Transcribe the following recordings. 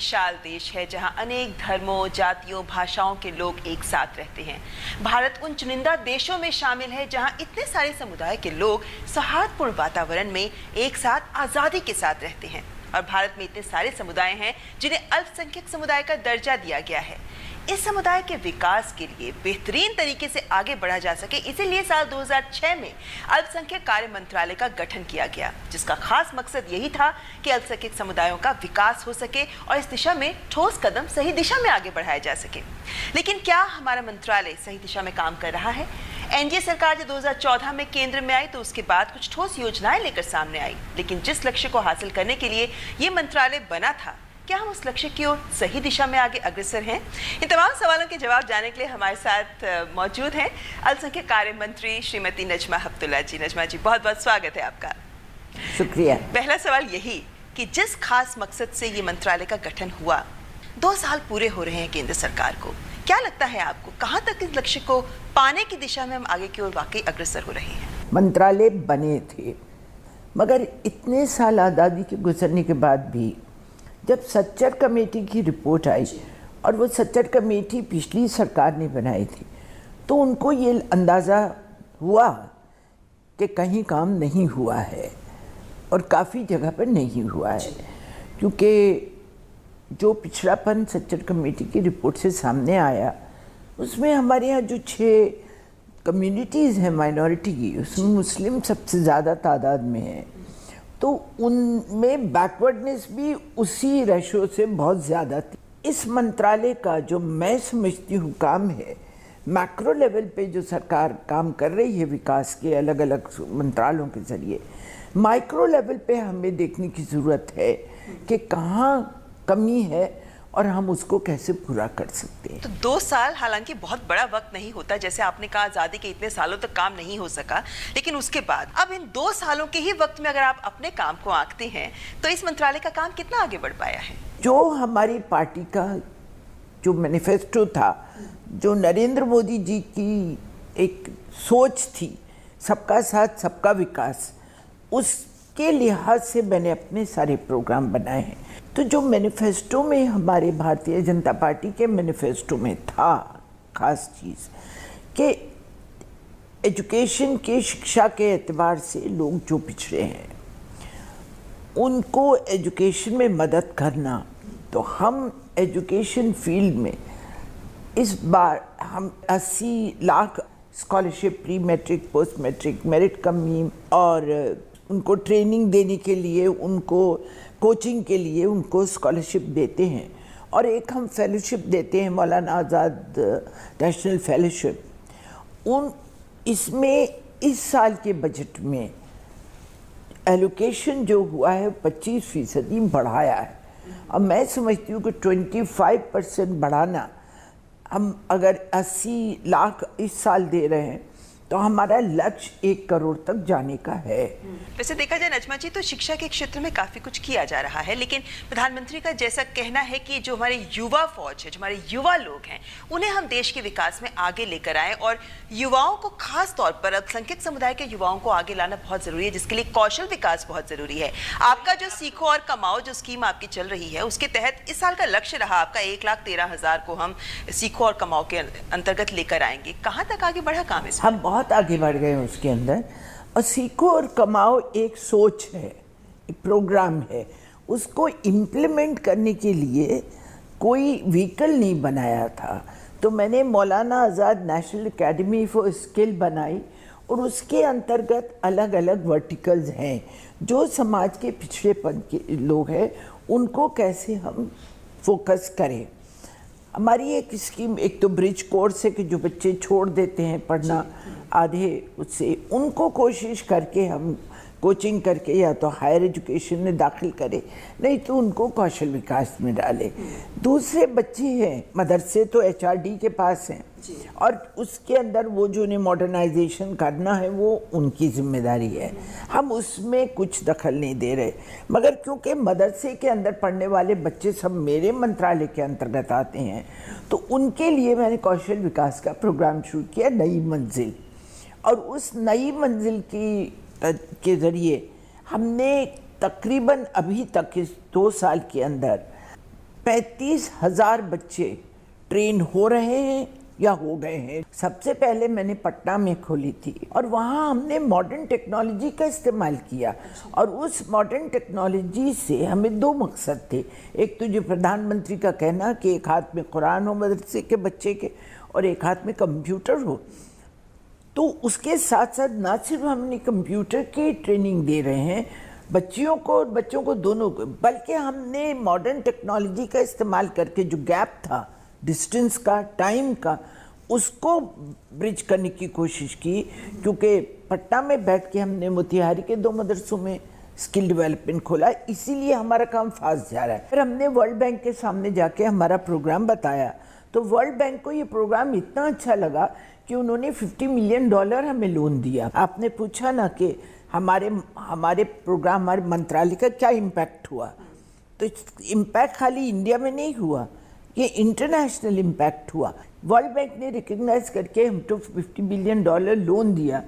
विशाल देश है जहां अनेक धर्मों, जातियों, भाषाओं के लोग एक साथ रहते हैं। भारत उन चुनिंदा देशों में शामिल है जहां इतने सारे समुदाय के लोग सौहार्दपूर्ण वातावरण में एक साथ आजादी के साथ रहते हैं। और भारत में इतने सारे समुदाय हैं जिन्हें अल्पसंख्यक समुदाय का दर्जा दिया गया है। इस समुदाय के विकास के लिए बेहतरीन तरीके से आगे बढ़ा जा सके, इसीलिए साल 2006 में अल्पसंख्यक कार्य मंत्रालय का गठन किया गया, जिसका खास मकसद यही था कि अल्पसंख्यक समुदायों का विकास हो सके और इस दिशा में ठोस कदम सही दिशा में आगे बढ़ाया जा सके। लेकिन क्या हमारा मंत्रालय सही दिशा में काम कर रहा है? एनडीए सरकार जब 2014 में केंद्र में आई तो उसके बाद कुछ ठोस योजनाएं लेकर सामने आई, लेकिन जिस लक्ष्य को हासिल करने के लिए ये मंत्रालय बना था, क्या हम उस लक्ष्य की ओर सही दिशा में आगे अग्रसर हैं? इन तमाम सवालों के जवाब जानने के लिए हमारे साथ मौजूद हैं अल्पसंख्यक कार्य मंत्री श्रीमती नजमा हेपतुल्लाह जी। नजमा जी, बहुत बहुत स्वागत है आपका। शुक्रिया। पहला सवाल यही कि जिस खास मकसद से ये मंत्रालय का गठन हुआ, 2 साल पूरे हो रहे हैं केंद्र सरकार को, क्या लगता है आपको कहाँ तक इस लक्ष्य को पाने की दिशा में हम आगे की ओर वाकई अग्रसर हो रहे हैं? मंत्रालय बने थे, मगर इतने साल आज़ादी के गुजरने के बाद भी जब सच्चर कमेटी की रिपोर्ट आई, और वो सच्चर कमेटी पिछली सरकार ने बनाई थी, तो उनको ये अंदाज़ा हुआ कि कहीं काम नहीं हुआ है और काफ़ी जगह पर नहीं हुआ है, क्योंकि जो पिछड़ापन सच्चर कमेटी की रिपोर्ट से सामने आया उसमें हमारे यहाँ जो 6 कम्युनिटीज़ हैं माइनॉरिटी की, उसमें मुस्लिम सबसे ज़्यादा तादाद में है, तो उनमें बैकवर्डनेस भी उसी रेशो से बहुत ज़्यादा थी। इस मंत्रालय का जो मैं समझती हूँ काम है, मैक्रो लेवल पे जो सरकार काम कर रही है विकास के अलग अलग मंत्रालयों के ज़रिए, माइक्रो लेवल पे हमें देखने की ज़रूरत है कि कहाँ कमी है और हम उसको कैसे पूरा कर सकते हैं। तो 2 साल हालांकि बहुत बड़ा वक्त नहीं होता, जैसे आपने कहा आज़ादी के इतने सालों तक काम नहीं हो सका, लेकिन उसके बाद अब इन 2 सालों के ही वक्त में अगर आप अपने काम को आंकते हैं तो इस मंत्रालय का काम कितना आगे बढ़ पाया है? जो हमारी पार्टी का जो मैनिफेस्टो था, जो नरेंद्र मोदी जी की एक सोच थी, सबका साथ सबका विकास, उसके लिहाज से मैंने अपने सारे प्रोग्राम बनाए हैं। तो जो मैनिफेस्टो में हमारे भारतीय जनता पार्टी के मैनिफेस्टो में था खास चीज़ कि एजुकेशन के, शिक्षा के एतबार से लोग जो पिछड़े हैं उनको एजुकेशन में मदद करना, तो हम एजुकेशन फील्ड में इस बार हम 80 lakh scholarship, pre matric, post matric, merit cum means, और उनको ट्रेनिंग देने के लिए, उनको कोचिंग के लिए उनको स्कॉलरशिप देते हैं, और एक हम फेलोशिप देते हैं, मौलाना आज़ाद नेशनल फेलोशिप। इसमें इस साल के बजट में एलोकेशन जो हुआ है 25% बढ़ाया है। अब मैं समझती हूँ कि 25% बढ़ाना, हम अगर 80 लाख इस साल दे रहे हैं तो हमारा लक्ष्य 1 करोड़ तक जाने का है। वैसे देखा जाए नजमा जी, तो शिक्षा के क्षेत्र में काफी कुछ किया जा रहा है, लेकिन प्रधानमंत्री का जैसा कहना है कि जो हमारे युवा फौज है, जो हमारे युवा लोग हैं, उन्हें हम देश के विकास में आगे लेकर आए, और युवाओं को खास तौर पर अल्पसंख्यक समुदाय के युवाओं को आगे लाना बहुत जरूरी है, जिसके लिए कौशल विकास बहुत जरूरी है। आपका जो सीखो और कमाओ जो स्कीम आपकी चल रही है, उसके तहत इस साल का लक्ष्य रहा आपका 1,13,000 को हम सीखो और कमाओ के अंतर्गत लेकर आएंगे। कहाँ तक आगे बढ़ा काम इसमें? हम बहुत आगे बढ़ गए उसके अंदर। और सीखो और कमाओ एक सोच है, एक प्रोग्राम है, उसको इम्प्लीमेंट करने के लिए कोई व्हीकल नहीं बनाया था। तो मैंने मौलाना आज़ाद नेशनल एकेडमी फॉर स्किल बनाई, और उसके अंतर्गत अलग अलग वर्टिकल्स हैं, जो समाज के पिछड़ेपन के लोग हैं उनको कैसे हम फोकस करें। हमारी एक स्कीम, एक तो ब्रिज कोर्स है कि जो बच्चे छोड़ देते हैं पढ़ना आधे, उससे उनको कोशिश करके हम कोचिंग करके या तो हायर एजुकेशन में दाखिल करें, नहीं तो उनको कौशल विकास में डालें। दूसरे बच्चे हैं मदरसे तो एचआरडी के पास हैं, और उसके अंदर वो जो उन्हें मॉडर्नाइजेशन करना है वो उनकी जिम्मेदारी है, हम उसमें कुछ दखल नहीं दे रहे। मगर क्योंकि मदरसे के अंदर पढ़ने वाले बच्चे सब मेरे मंत्रालय के अंतर्गत आते हैं, तो उनके लिए मैंने कौशल विकास का प्रोग्राम शुरू किया, नई मंजिल। और उस नई मंजिल के ज़रिए हमने तकरीबन अभी तक इस 2 साल के अंदर 35,000 बच्चे ट्रेन हो रहे हैं या हो गए हैं। सबसे पहले मैंने पटना में खोली थी और वहाँ हमने मॉडर्न टेक्नोलॉजी का इस्तेमाल किया और उस मॉडर्न टेक्नोलॉजी से हमें 2 मकसद थे। एक तो जो प्रधानमंत्री का कहना कि एक हाथ में कुरान हो मदरसे के बच्चे के और एक हाथ में कंप्यूटर हो, तो उसके साथ साथ ना सिर्फ हमने कंप्यूटर की ट्रेनिंग दे रहे हैं बच्चियों को और बच्चों को दोनों को, बल्कि हमने मॉडर्न टेक्नोलॉजी का इस्तेमाल करके जो गैप था डिस्टेंस का, टाइम का, उसको ब्रिज करने की कोशिश की। क्योंकि पटना में बैठ के हमने मोतिहारी के 2 मदरसों में स्किल डेवलपमेंट खोला, इसीलिए हमारा काम फास्ट जा रहा है। फिर हमने वर्ल्ड बैंक के सामने जाके हमारा प्रोग्राम बताया तो वर्ल्ड बैंक को ये प्रोग्राम इतना अच्छा लगा कि उन्होंने $50 मिलियन हमें लोन दिया। आपने पूछा ना कि हमारे प्रोग्राम, हमारे मंत्रालय का क्या इम्पैक्ट हुआ, तो इम्पैक्ट खाली इंडिया में नहीं हुआ, ये इंटरनेशनल इम्पैक्ट हुआ। वर्ल्ड बैंक ने रिकग्नाइज करके हमको $50 मिलियन लोन दिया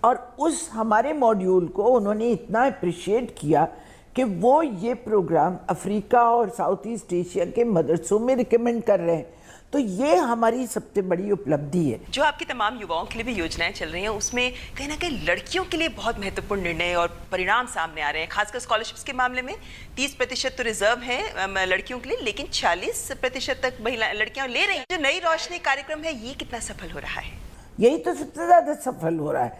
और उस हमारे मॉड्यूल को उन्होंने इतना अप्रिशिएट किया कि वो ये प्रोग्राम अफ्रीका और साउथ ईस्ट एशिया के मदरसों में रिकमेंड कर रहे हैं। तो ये हमारी सबसे बड़ी उपलब्धि है। जो आपकी तमाम युवाओं के लिए भी योजनाएं चल रही हैं, उसमें कहीं ना कहीं लड़कियों के लिए बहुत महत्वपूर्ण निर्णय और परिणाम सामने आ रहे हैं। खासकर स्कॉलरशिप्स के मामले में 30% तो रिजर्व है लड़कियों के लिए, लेकिन 40% तक महिला लड़कियां ले रही हैं। जो नई रोशनी कार्यक्रम है, ये कितना सफल हो रहा है? यही तो सबसे ज़्यादा सफल हो रहा है,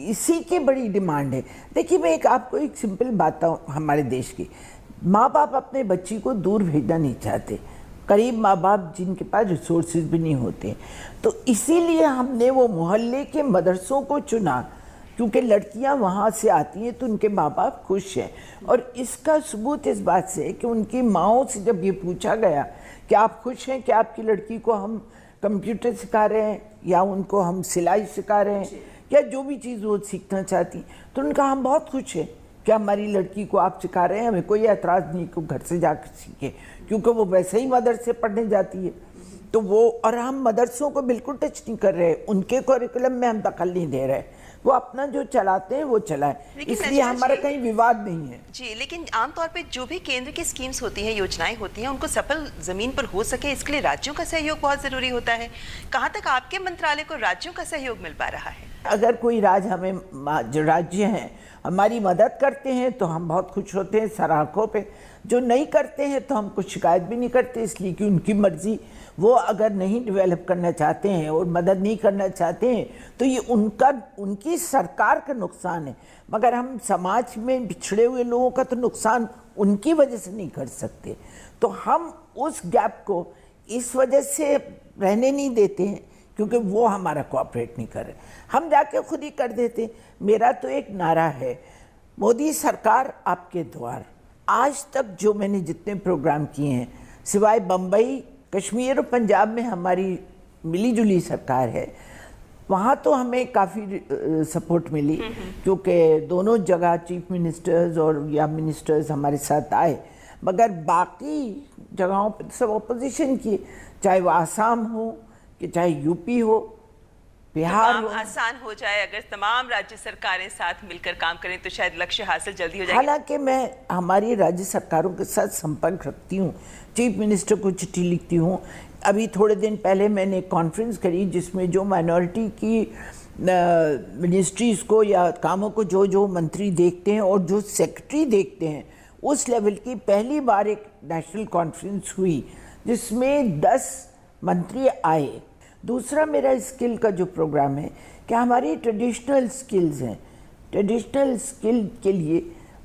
इसी की बड़ी डिमांड है। देखिए, मैं आपको एक सिंपल बात बताऊँ, हमारे देश की माँ बाप अपने बच्ची को दूर भेजना नहीं चाहते, करीब माँ बाप जिनके पास रिसोर्सेज भी नहीं होते, तो इसीलिए हमने वो मोहल्ले के मदरसों को चुना, क्योंकि लड़कियां वहाँ से आती हैं तो उनके माँ बाप खुश हैं। और इसका सबूत इस बात से है कि उनकी माँओं से जब ये पूछा गया कि आप खुश हैं कि आपकी लड़की को हम कंप्यूटर सिखा रहे हैं या उनको हम सिलाई सिखा रहे हैं या जो भी चीज़ वो सीखना चाहती, तो उनका हम बहुत खुश हैं कि हमारी लड़की को आप सिखा रहे हैं, हमें कोई ऐतराज़ नहीं कि घर से जाकर सीखे, क्योंकि वो वैसे ही मदरसे पढ़ने जाती है। तो वो, और हम मदरसों को बिल्कुल टच नहीं कर रहे, उनके करिकुलम में हम दखल नहीं दे रहे, वो अपना जो चलाते हैं वो चलाएं, इसलिए हमारा कहीं विवाद नहीं है जी। लेकिन आमतौर पे जो भी केंद्र की स्कीम्स होती हैं, योजनाएं होती हैं, उनको सफल जमीन पर हो सके, इसके लिए राज्यों का सहयोग बहुत जरूरी होता है। कहाँ तक आपके मंत्रालय को राज्यों का सहयोग मिल पा रहा है? अगर कोई हमें जो राज्य हैं हमारी मदद करते हैं तो हम बहुत खुश होते हैं सराहों पे, जो नहीं करते हैं तो हम कुछ शिकायत भी नहीं करते, इसलिए कि उनकी मर्जी। वो अगर नहीं डेवलप करना चाहते हैं और मदद नहीं करना चाहते हैं तो ये उनकी सरकार का नुकसान है, मगर हम समाज में बिछड़े हुए लोगों का तो नुकसान उनकी वजह से नहीं कर सकते। तो हम उस गैप को इस वजह से रहने नहीं देते हैं क्योंकि वो हमारा कोऑपरेट नहीं कर रहे, हम जाके खुद ही कर देते। मेरा तो एक नारा है, मोदी सरकार आपके द्वार। आज तक जो मैंने जितने प्रोग्राम किए हैं, सिवाय बम्बई, कश्मीर और पंजाब में हमारी मिली जुली सरकार है, वहाँ तो हमें काफ़ी सपोर्ट मिली, क्योंकि दोनों जगह चीफ मिनिस्टर्स और या मिनिस्टर्स हमारे साथ आए। मगर बाकी जगहों पर सब अपोजिशन की, चाहे वो आसाम हो कि चाहे यूपी हो, बिहार हो। आसान हो जाए अगर तमाम राज्य सरकारें साथ मिलकर काम करें तो शायद लक्ष्य हासिल जल्दी हो जाए। हालांकि मैं हमारी राज्य सरकारों के साथ संपर्क रखती हूँ, चीफ मिनिस्टर को चिट्ठी लिखती हूँ। अभी थोड़े दिन पहले मैंने एक कॉन्फ्रेंस करी जिसमें जो माइनॉरिटी की मिनिस्ट्रीज़ को या कामों को जो मंत्री देखते हैं और जो सेक्रेटरी देखते हैं, उस लेवल की पहली बार एक नेशनल कॉन्फ्रेंस हुई जिसमें 10 मंत्री आए। दूसरा मेरा स्किल का जो प्रोग्राम है कि हमारी ट्रेडिशनल स्किल्स हैं, ट्रेडिशनल स्किल के लिए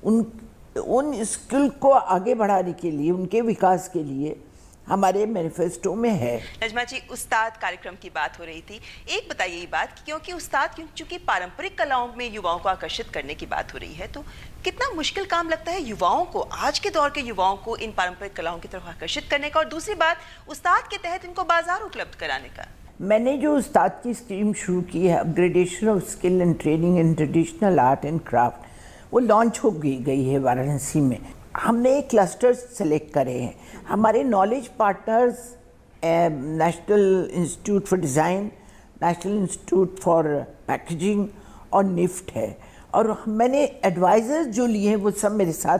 उन स्किल को आगे बढ़ाने के लिए, उनके विकास के लिए हमारे मैनिफेस्टो में है। नजमा जी, उस्ताद कार्यक्रम की बात हो रही थी, एक बताइए ये बात, क्योंकि उस्ताद चूंकि पारंपरिक कलाओं में युवाओं को आकर्षित करने की बात हो रही है, तो कितना मुश्किल काम लगता है युवाओं को, आज के दौर के युवाओं को इन पारंपरिक कलाओं की तरफ आकर्षित करने का, और दूसरी बात उस्ताद के तहत इनको बाजार उपलब्ध कराने का। मैंने जो उस्ताद की स्कीम शुरू की है, upgradation of skill and training in traditional art and craft, वो लॉन्च हो गई है वाराणसी में। हमने एक क्लस्टर्स सेलेक्ट करे हैं। हमारे knowledge partners national institute for design, national institute for packaging और निफ्ट है, और मैंने एडवाइज़र्स जो लिए हैं वो सब मेरे साथ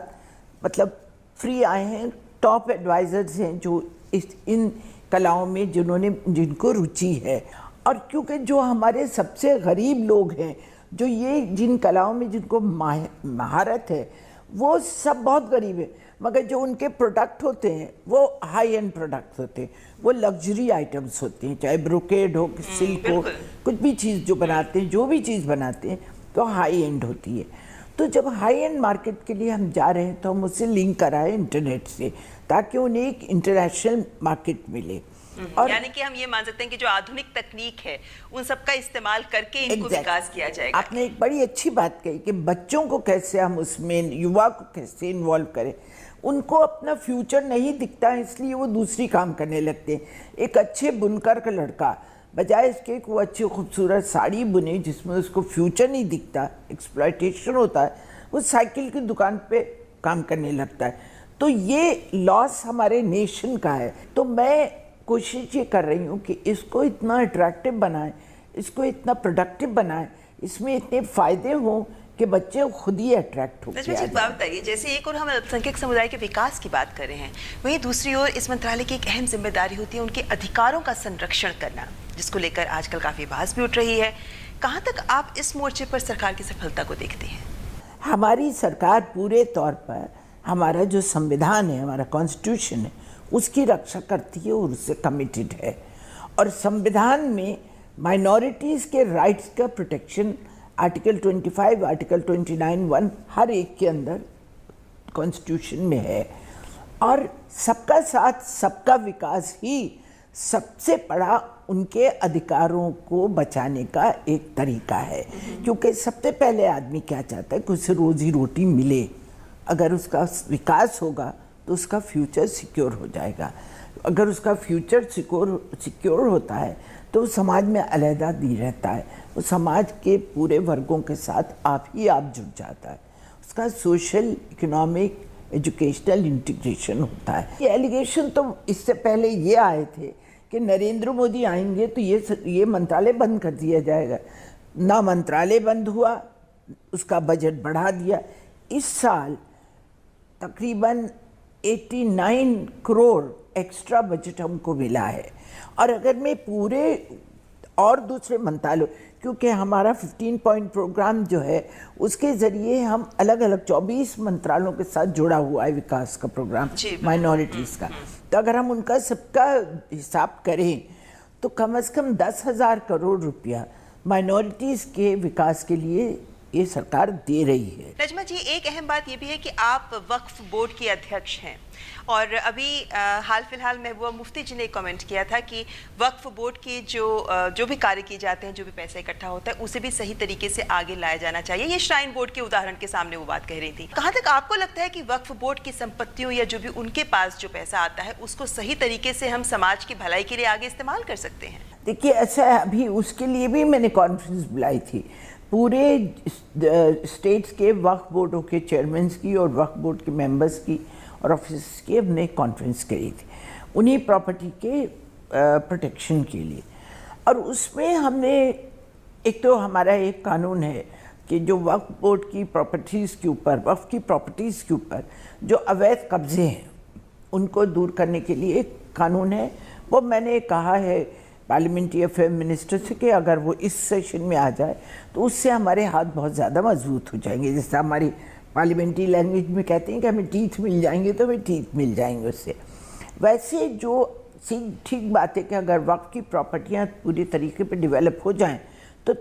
मतलब फ्री आए हैं, टॉप एडवाइजर्स हैं जो इन कलाओं में जिनको रुचि है। और क्योंकि जो हमारे सबसे गरीब लोग हैं, जो ये जिन कलाओं में जिनको महारत है, वो सब बहुत गरीब है, मगर जो उनके प्रोडक्ट होते हैं वो हाई एंड प्रोडक्ट होते हैं, वो लग्जरी आइटम्स होते हैं, चाहे ब्रोकेड हो, सिल्क हो, कुछ भी चीज़ जो बनाते हैं, जो भी चीज़ बनाते हैं तो हाई एंड होती है। तो जब हाई एंड मार्केट के लिए हम जा रहे हैं तो हम उससे लिंक कराएं इंटरनेट से, ताकि उन्हें एक इंटरनेशनल मार्केट मिले। और यानी कि हम ये मान सकते हैं कि जो आधुनिक तकनीक है उन सब का इस्तेमाल करके इनको विकास किया जाएगा। आपने एक बड़ी अच्छी बात कही कि बच्चों को कैसे हम उसमें, युवा को कैसे इन्वॉल्व करें। उनको अपना फ्यूचर नहीं दिखता है, इसलिए वो दूसरी काम करने लगते हैं। एक अच्छे बुनकर का लड़का बजाय इसके कि वो अच्छी खूबसूरत साड़ी बुने जिसमें उसको फ्यूचर नहीं दिखता, एक्सप्लॉयटेशन होता है, वो साइकिल की दुकान पे काम करने लगता है। तो ये लॉस हमारे नेशन का है। तो मैं कोशिश ये कर रही हूँ कि इसको इतना अट्रैक्टिव बनाएं, इसको इतना प्रोडक्टिव बनाएं, इसमें इतने फ़ायदे हों कि बच्चे खुद ही अट्रैक्ट हो। बात बताइए, जैसे एक और हम अल्पसंख्यक समुदाय के विकास की बात कर रहे हैं, वहीं दूसरी ओर इस मंत्रालय की एक अहम जिम्मेदारी होती है उनके अधिकारों का संरक्षण करना, जिसको लेकर आजकल काफ़ी बहस भी उठ रही है। कहाँ तक आप इस मोर्चे पर सरकार की सफलता को देखते हैं? हमारी सरकार पूरे तौर पर हमारा जो संविधान है, हमारा कॉन्स्टिट्यूशन है, उसकी रक्षा करती है और उससे कमिटेड है। और संविधान में माइनॉरिटीज़ के राइट्स का प्रोटेक्शन आर्टिकल 25, आर्टिकल 29(1) हर एक के अंदर कॉन्स्टिट्यूशन में है। और सबका साथ सबका विकास ही सबसे बड़ा उनके अधिकारों को बचाने का एक तरीका है। क्योंकि सबसे पहले आदमी क्या चाहता है कि उसे रोजी रोटी मिले। अगर उसका विकास होगा तो उसका फ्यूचर सिक्योर हो जाएगा। अगर उसका फ्यूचर सिक्योर होता है तो वो समाज में अलहदा नहीं रहता है, वो समाज के पूरे वर्गों के साथ आप जुड़ जाता है, उसका सोशल, इकोनॉमिक, एजुकेशनल इंटीग्रेशन होता है। ये एलिगेशन तो इससे पहले ये आए थे कि नरेंद्र मोदी आएंगे तो ये मंत्रालय बंद कर दिया जाएगा। ना मंत्रालय बंद हुआ, उसका बजट बढ़ा दिया। इस साल तकरीबन 89 करोड़ एक्स्ट्रा बजट हमको मिला है। और अगर मैं पूरे और दूसरे मंत्रालयों, क्योंकि हमारा 15 पॉइंट प्रोग्राम जो है उसके ज़रिए हम अलग अलग 24 मंत्रालयों के साथ जुड़ा हुआ है विकास का प्रोग्राम माइनॉरिटीज़ का। तो अगर हम उनका सबका हिसाब करें तो कम से कम 10,000 करोड़ रुपया माइनॉरिटीज़ के विकास के लिए ये सरकार दे रही है। नजमा जी, एक अहम बात ये भी है कि आप वक्फ बोर्ड के अध्यक्ष हैं और अभी हाल फिलहाल महबूबा मुफ्ती जी ने कमेंट किया था कि वक्फ बोर्ड के जो भी कार्य किए जाते हैं, जो भी पैसा इकट्ठा होता है, उसे भी सही तरीके से आगे लाया जाना चाहिए। ये श्राइन बोर्ड के उदाहरण के सामने वो बात कह रही थी। कहाँ तक आपको लगता है कि वक्फ बोर्ड की संपत्तियों या जो भी उनके पास जो पैसा आता है उसको सही तरीके से हम समाज की भलाई के लिए आगे इस्तेमाल कर सकते हैं? देखिए, ऐसा है, अभी उसके लिए भी मैंने कॉन्फ्रेंस बुलाई थी। पूरे स्टेट्स के वक्फ बोर्डों के चेयरमैन की और वक्फ बोर्ड के मेंबर्स की और ऑफिसर्स की हमने कॉन्फ्रेंस करी थी उन्हीं प्रॉपर्टी के प्रोटेक्शन के लिए। और उसमें हमने, एक तो हमारा एक कानून है कि जो वक्फ बोर्ड की प्रॉपर्टीज़ के ऊपर, वक्फ की प्रॉपर्टीज़ के ऊपर जो अवैध कब्जे हैं उनको दूर करने के लिए एक कानून है। वो मैंने कहा है पार्लियामेंट्री अफेयर मिनिस्टर से कि अगर वो इस सेशन में आ जाए तो उससे हमारे हाथ बहुत ज़्यादा मजबूत हो जाएंगे। जैसे हमारी पार्लियामेंट्री लैंग्वेज में कहते हैं कि हमें टीथ मिल जाएंगे, तो हमें टीथ मिल जाएंगे उससे। वैसे जो ठीक बात है कि अगर वक्त की प्रॉपर्टियाँ पूरी तरीके पे डेवलप हो जाएं तो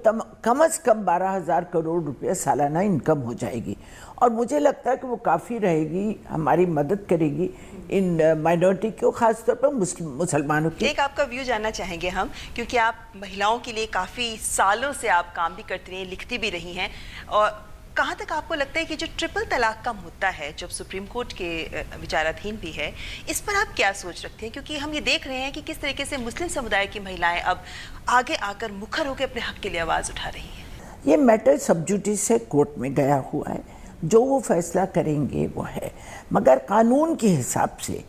कम से कम 12,000 करोड़ रुपया सालाना इनकम हो जाएगी। और मुझे लगता है कि वो काफ़ी रहेगी, हमारी मदद करेगी इन माइनॉरिटी को, खासतौर पर मुसलमानों की। एक आपका व्यू जानना चाहेंगे हम, क्योंकि आप महिलाओं के लिए काफ़ी सालों से आप काम भी करती रही हैं, लिखती भी रही हैं, और कहाँ तक आपको लगता है कि जो ट्रिपल तलाक का मुद्दा है, जब सुप्रीम कोर्ट के विचाराधीन भी है, इस पर आप क्या सोच रखते हैं? क्योंकि हम ये देख रहे हैं कि किस तरीके से मुस्लिम समुदाय की महिलाएं अब आगे आकर मुखर होकर अपने हक के लिए आवाज़ उठा रही हैं। ये मैटर सब जुडिस से कोर्ट में गया हुआ है, जो वो फैसला करेंगे वो है। मगर कानून के हिसाब से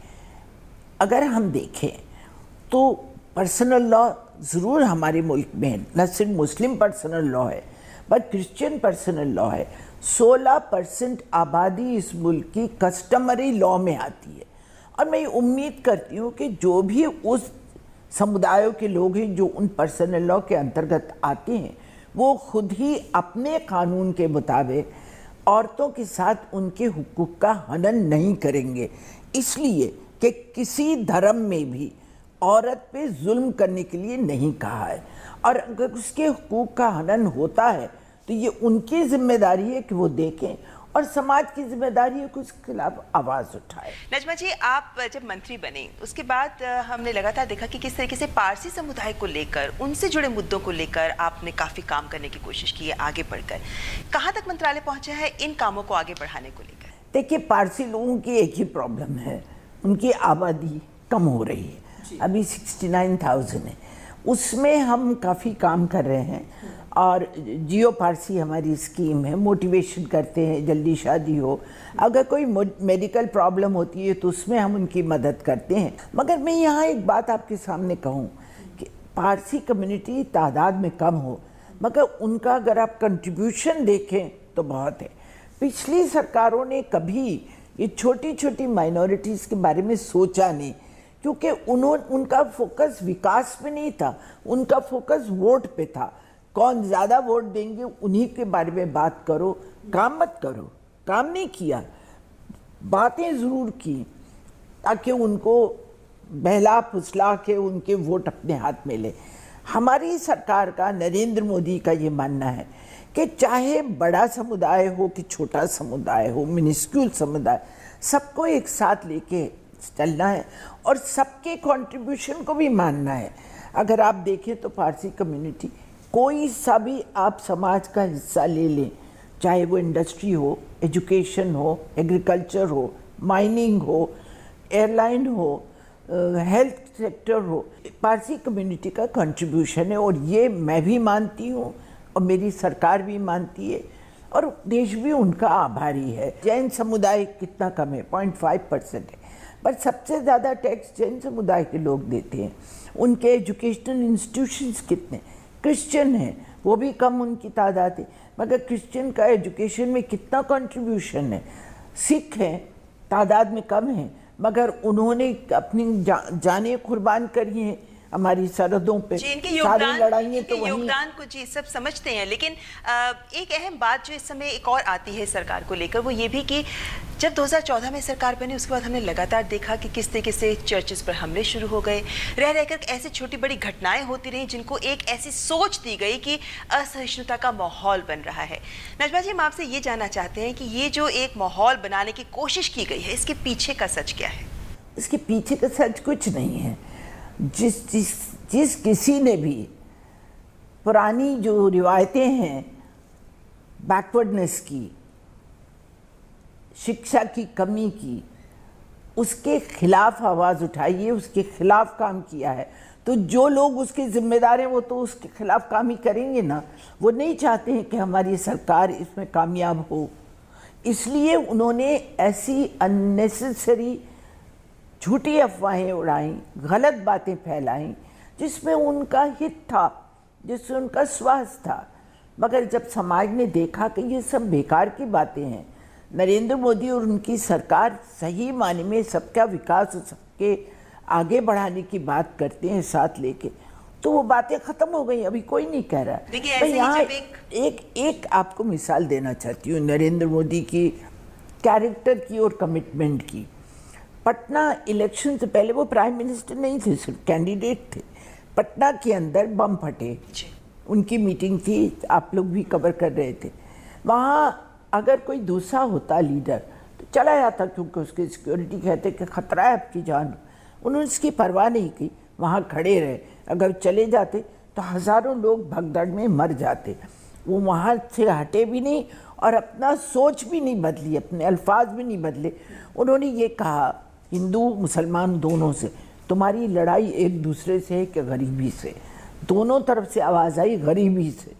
अगर हम देखें तो पर्सनल लॉ ज़रूर हमारे मुल्क में न सिर्फ मुस्लिम पर्सनल लॉ है बट क्रिश्चियन पर्सनल लॉ है। 16% आबादी इस मुल्क की कस्टमरी लॉ में आती है और मैं उम्मीद करती हूँ कि जो भी उस समुदायों के लोग हैं जो उन पर्सनल लॉ के अंतर्गत आते हैं, वो खुद ही अपने कानून के मुताबिक औरतों के साथ उनके हुकूक का हनन नहीं करेंगे, इसलिए कि किसी धर्म में भी औरत पे जुल्म करने के लिए नहीं कहा है। और अगर उसके हुकूक का हनन होता है तो ये उनकी जिम्मेदारी है कि वो देखें, और समाज की जिम्मेदारी है कि उसके खिलाफ आवाज़ उठाए। नजमा जी, आप जब मंत्री बने उसके बाद हमने लगातार देखा कि किस तरीके से पारसी समुदाय को लेकर, उनसे जुड़े मुद्दों को लेकर आपने काफ़ी काम करने की कोशिश की है आगे बढ़कर। कहाँ तक मंत्रालय पहुँचा है इन कामों को आगे बढ़ाने को लेकर? देखिए, पारसी लोगों की एक ही प्रॉब्लम है, उनकी आबादी कम हो रही है, अभी 69,000 है। उसमें हम काफ़ी काम कर रहे हैं, और जियो पारसी हमारी स्कीम है, मोटिवेशन करते हैं जल्दी शादी हो। अगर कोई मेडिकल प्रॉब्लम होती है तो उसमें हम उनकी मदद करते हैं। मगर मैं यहाँ एक बात आपके सामने कहूँ कि पारसी कम्युनिटी तादाद में कम हो, मगर उनका अगर आप कंट्रीब्यूशन देखें तो बहुत है। पिछली सरकारों ने कभी ये छोटी छोटी माइनॉरिटीज़ के बारे में सोचा नहीं, क्योंकि उनका फोकस विकास पे नहीं था, उनका फोकस वोट पे था। कौन ज़्यादा वोट देंगे उन्हीं के बारे में बात करो, काम मत करो। काम नहीं किया, बातें ज़रूर की ताकि उनको बहला फुसला के उनके वोट अपने हाथ में ले। हमारी सरकार का, नरेंद्र मोदी का ये मानना है कि चाहे बड़ा समुदाय हो कि छोटा समुदाय हो, मिनिस्क्यूल समुदाय, सबको एक साथ लेके चलना है और सबके कंट्रीब्यूशन को भी मानना है। अगर आप देखें तो पारसी कम्युनिटी कोई सा भी आप समाज का हिस्सा ले लें, चाहे वो इंडस्ट्री हो, एजुकेशन हो, एग्रीकल्चर हो, माइनिंग हो, एयरलाइन हो, हेल्थ सेक्टर हो, पारसी कम्युनिटी का कंट्रीब्यूशन है। और ये मैं भी मानती हूँ और मेरी सरकार भी मानती है, और देश भी उनका आभारी है। जैन समुदाय कितना कम है, 0.5% है, पर सबसे ज़्यादा टैक्स जैन समुदाय के लोग देते हैं। उनके एजुकेशनल इंस्टीट्यूशंस कितने, क्रिश्चियन हैं, वो भी कम उनकी तादाद है, मगर क्रिश्चियन का एजुकेशन में कितना कंट्रीब्यूशन है। सिख हैं, तादाद में कम हैं, मगर उन्होंने अपनी जानें कुर्बान करी हैं हमारी सरहदों पे। सारी लड़ाइयाँ तो वही योगदान को जी सब समझते हैं, लेकिन एक अहम बात जो इस समय एक और आती है सरकार को लेकर, वो ये भी कि जब 2014 में सरकार बनी उसके बाद हमने लगातार देखा कि किस तरीके से चर्चेस पर हमले शुरू हो गए, रह रहकर ऐसी छोटी बड़ी घटनाएं होती रहीं जिनको एक ऐसी सोच दी गई कि असहिष्णुता का माहौल बन रहा है। नजमा जी, हम आपसे ये जानना चाहते हैं कि ये जो एक माहौल बनाने की कोशिश की गई है, इसके पीछे का सच क्या है? इसके पीछे का सच कुछ नहीं है। जिस किसी ने भी पुरानी जो रिवायतें हैं, बैकवर्डनेस की, शिक्षा की कमी की, उसके खिलाफ आवाज़ उठाई है, उसके खिलाफ काम किया है, तो जो लोग उसके जिम्मेदार हैं वो तो उसके खिलाफ काम ही करेंगे ना। वो नहीं चाहते हैं कि हमारी सरकार इसमें कामयाब हो, इसलिए उन्होंने ऐसी अननेसेसरी झूठी अफवाहें उड़ाई, गलत बातें फैलाई जिसमें उनका हित था, जिसमें उनका स्वार्थ था। मगर जब समाज ने देखा कि ये सब बेकार की बातें हैं, नरेंद्र मोदी और उनकी सरकार सही मायने में सबका विकास, सबके आगे बढ़ाने की बात करते हैं साथ लेके, तो वो बातें ख़त्म हो गई। अभी कोई नहीं कह रहा। मैं यहाँ एक आपको मिसाल देना चाहती हूँ नरेंद्र मोदी की कैरेक्टर की और कमिटमेंट की। पटना इलेक्शन से पहले वो प्राइम मिनिस्टर नहीं थे, सिर्फ कैंडिडेट थे। पटना के अंदर बम फटे, उनकी मीटिंग थी, आप लोग भी कवर कर रहे थे। वहाँ अगर कोई दूसरा होता लीडर तो चला जाता, क्योंकि उसकी सिक्योरिटी कहते कि खतरा है आपकी जान। उन्होंने इसकी परवाह नहीं की, वहाँ खड़े रहे। अगर चले जाते तो हज़ारों लोग भगदड़ में मर जाते। वो वहाँ से हटे भी नहीं और अपना सोच भी नहीं बदली, अपने अल्फाज भी नहीं बदले। उन्होंने ये कहा हिंदू मुसलमान दोनों से, तुम्हारी लड़ाई एक दूसरे से है कि गरीबी से। दोनों तरफ से आवाज़ आई गरीबी से।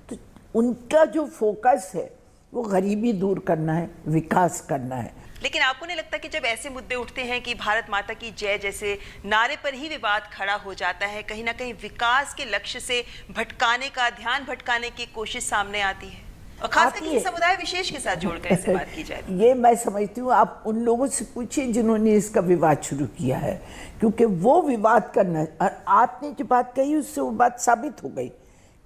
तो उनका जो फोकस है वो गरीबी दूर करना है, विकास करना है। लेकिन आपको नहीं लगता कि जब ऐसे मुद्दे उठते हैं कि भारत माता की जय जैसे नारे पर ही विवाद खड़ा हो जाता है, कहीं ना कहीं विकास के लक्ष्य से भटकाने का, ध्यान भटकाने की कोशिश सामने आती है? और खासकर किसी समुदाय विशेष के साथ जोड़कर ऐसे बात की जाए। ये मैं समझती हूँ, आप उन लोगों से पूछिए जिन्होंने इसका विवाद शुरू किया है, क्योंकि वो विवाद करना, और आपने जो बात कही उससे वो बात साबित हो गई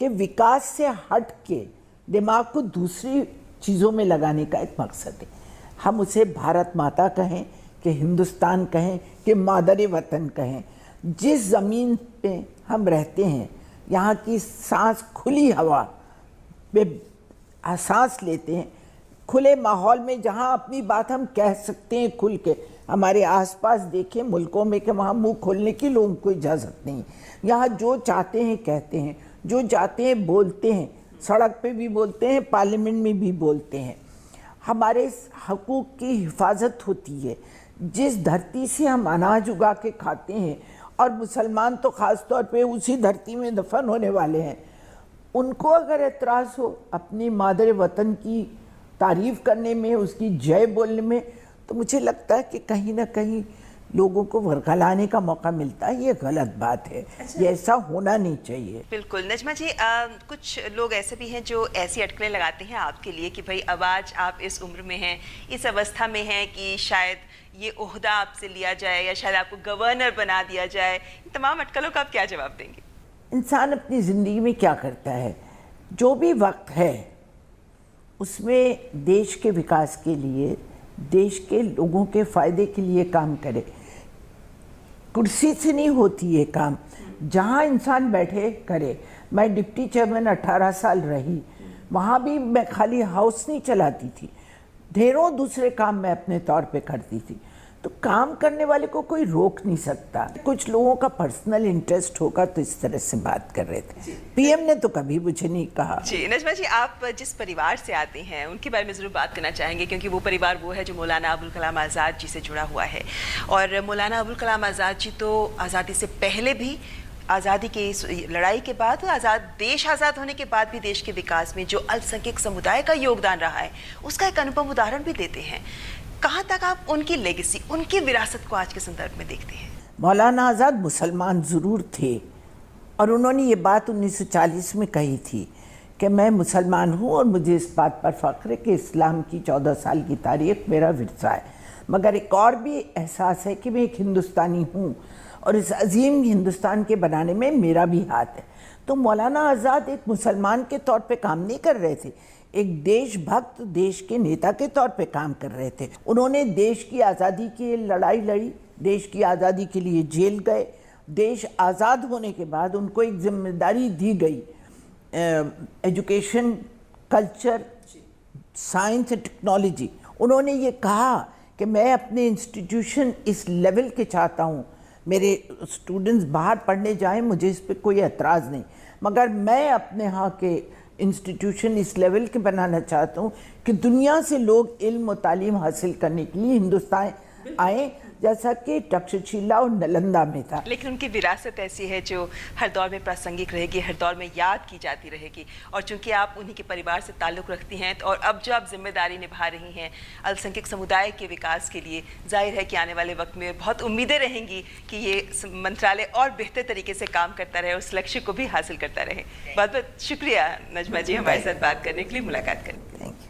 कि विकास से हट के दिमाग को दूसरी चीज़ों में लगाने का एक मकसद है। हम उसे भारत माता कहें कि हिंदुस्तान कहें कि मादर वतन कहें, जिस ज़मीन पे हम रहते हैं, यहाँ की सांस खुली हवा पे सांस लेते हैं, खुले माहौल में जहाँ अपनी बात हम कह सकते हैं खुल के। हमारे आसपास देखें मुल्कों में कि वहाँ मुंह खोलने की लोगों को इजाज़त नहीं। यहाँ जो चाहते हैं कहते हैं, जो चाहते हैं बोलते हैं, सड़क पे भी बोलते हैं, पार्लियामेंट में भी बोलते हैं। हमारे हकूक़ की हिफाजत होती है। जिस धरती से हम अनाज उगा के खाते हैं, और मुसलमान तो ख़ास तौर पे उसी धरती में दफन होने वाले हैं, उनको अगर एतराज़ हो अपनी मादर वतन की तारीफ़ करने में, उसकी जय बोलने में, तो मुझे लगता है कि कहीं ना कहीं लोगों को वर्गलाने का मौका मिलता है। ये गलत बात है। अच्छा। ये ऐसा होना नहीं चाहिए। बिल्कुल नजमा जी, कुछ लोग ऐसे भी हैं जो ऐसी अटकलें लगाते हैं आपके लिए कि भाई अब आज आप इस उम्र में हैं, इस अवस्था में हैं कि शायद ये ओहदा आपसे लिया जाए या शायद आपको गवर्नर बना दिया जाए। इन तमाम अटकलों का आप क्या जवाब देंगे? इंसान अपनी ज़िंदगी में क्या करता है, जो भी वक्त है उसमें देश के विकास के लिए, देश के लोगों के फ़ायदे के लिए काम करे। कुर्सी से नहीं होती ये काम, जहाँ इंसान बैठे करे। मैं डिप्टी चेयरमैन 18 साल रही, वहाँ भी मैं खाली हाउस नहीं चलाती थी, ढेरों दूसरे काम मैं अपने तौर पे करती थी। तो काम करने वाले को कोई रोक नहीं सकता। कुछ लोगों का पर्सनल इंटरेस्ट होगा तो इस तरह से बात कर रहे थे। पीएम ने तो कभी मुझे नहीं कहा। जी नजमा जी, आप जिस परिवार से आते हैं उनके बारे में ज़रूर बात करना चाहेंगे, क्योंकि वो परिवार वो है जो मौलाना अबुल कलाम आज़ाद जी से जुड़ा हुआ है। और मौलाना अबुल कलाम आज़ाद जी तो आज़ादी से पहले भी, आज़ादी की लड़ाई के बाद, देश आज़ाद होने के बाद भी देश के विकास में जो अल्पसंख्यक समुदाय का योगदान रहा है उसका एक अनुपम उदाहरण भी देते हैं। कहाँ तक आप उनकी लेगेसी, उनकी विरासत को आज के संदर्भ में देखते हैं? मौलाना आज़ाद मुसलमान ज़रूर थे, और उन्होंने ये बात 1940 में कही थी कि मैं मुसलमान हूँ और मुझे इस बात पर फ़ख्र है कि इस्लाम की 14 साल की तारीख़ मेरा विरसा है, मगर एक और भी एहसास है कि मैं एक हिंदुस्तानी हूँ और इस अजीम हिंदुस्तान के बनाने में मेरा भी हाथ है। तो मौलाना आज़ाद एक मुसलमान के तौर पे काम नहीं कर रहे थे, एक देशभक्त, देश के नेता के तौर पे काम कर रहे थे। उन्होंने देश की आज़ादी की लड़ाई लड़ी, देश की आज़ादी के लिए जेल गए। देश आज़ाद होने के बाद उनको एक जिम्मेदारी दी गई, education, culture, science and technology. उन्होंने ये कहा कि मैं अपने इंस्टीट्यूशन इस लेवल के चाहता हूँ, मेरे स्टूडेंट्स बाहर पढ़ने जाएं, मुझे इस पर कोई एतराज़ नहीं, मगर मैं अपने यहाँ के इंस्टीट्यूशन इस लेवल के बनाना चाहता हूँ कि दुनिया से लोग इल्म और तालीम हासिल करने के लिए हिंदुस्तान आए, जैसा कि तक्षशिला और नालंदा में था। लेकिन उनकी विरासत ऐसी है जो हर दौर में प्रासंगिक रहेगी, हर दौर में याद की जाती रहेगी। और चूंकि आप उन्हीं के परिवार से ताल्लुक़ रखती हैं, तो और अब जो आप जिम्मेदारी निभा रही हैं अल्पसंख्यक समुदाय के विकास के लिए, जाहिर है कि आने वाले वक्त में बहुत उम्मीदें रहेंगी कि ये मंत्रालय और बेहतर तरीके से काम करता रहे, उस लक्ष्य को भी हासिल करता रहे। बहुत बहुत शुक्रिया नजमा जी हमारे साथ बात करने के लिए, मुलाकात करें। Thank you.